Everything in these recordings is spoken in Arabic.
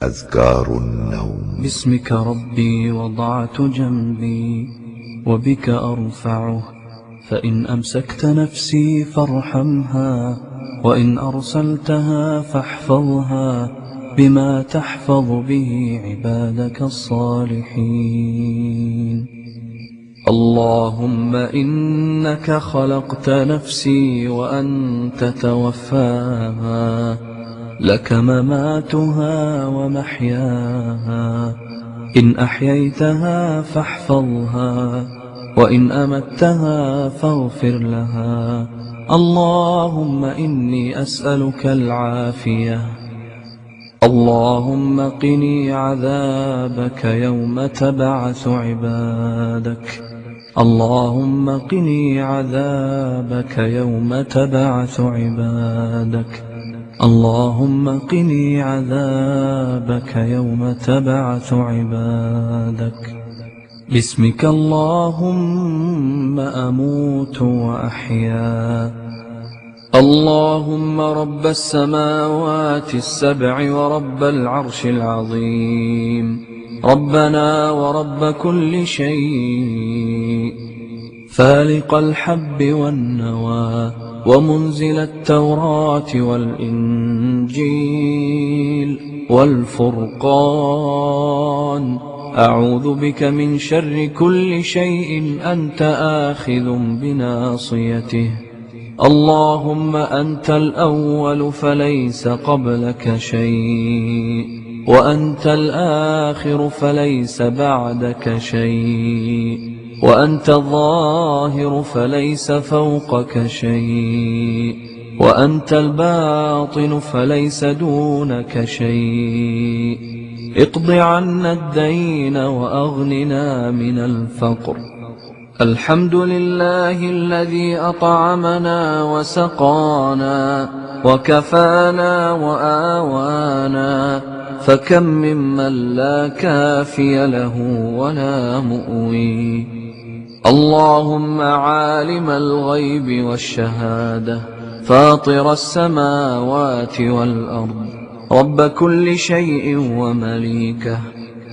أذكار النوم. باسمك ربي وضعت جنبي وبك أرفعه، فإن أمسكت نفسي فارحمها، وإن أرسلتها فاحفظها بما تحفظ به عبادك الصالحين. اللهم إنك خلقت نفسي وأنت توفاها، لك مماتها ومحياها، إن أحييتها فاحفظها، وإن أمتها فاغفر لها. اللهم إني أسألك العافية. اللهم قني عذابك يوم تبعث عبادك. اللهم قني عذابك يوم تبعث عبادك. اللهم قني عذابك يوم تبعث عبادك. باسمك اللهم أموت وأحيا. اللهم رب السماوات السبع ورب العرش العظيم، ربنا ورب كل شيء، فالق الحب والنوى، ومنزل التوراة والإنجيل والفرقان، أعوذ بك من شر كل شيء أنت آخذ بناصيته. اللهم أنت الأول فليس قبلك شيء، وأنت الآخر فليس بعدك شيء، وأنت الظاهر فليس فوقك شيء، وأنت الباطن فليس دونك شيء. اقض عنا الدين وأغننا من الفقر. الحمد لله الذي أطعمنا وسقانا وكفانا وآوانا، فكم ممن لا كافي له ولا مؤوي. اللهم عالم الغيب والشهادة، فاطر السماوات والأرض، رب كل شيء ومليكه،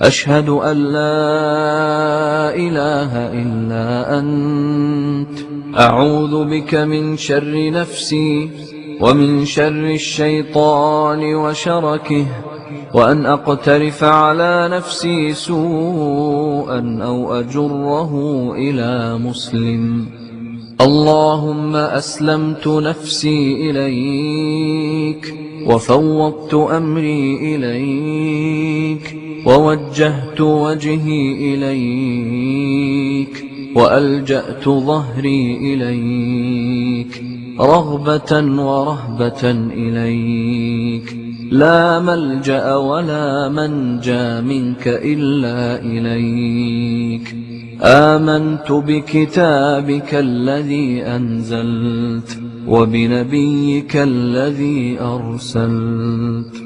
أشهد أن لا إله إلا أنت، أعوذ بك من شر نفسي ومن شر الشيطان وشركه، وأن أقترف على نفسي سوءا أو أجره إلى مسلم. اللهم أسلمت نفسي إليك، وفوضت أمري إليك، ووجهت وجهي إليك، وألجأت ظهري إليك، رغبة ورهبة إليك، لا ملجأ ولا منجى منك إلا إليك. آمنت بكتابك الذي أنزلت، وبنبيك الذي أرسلت.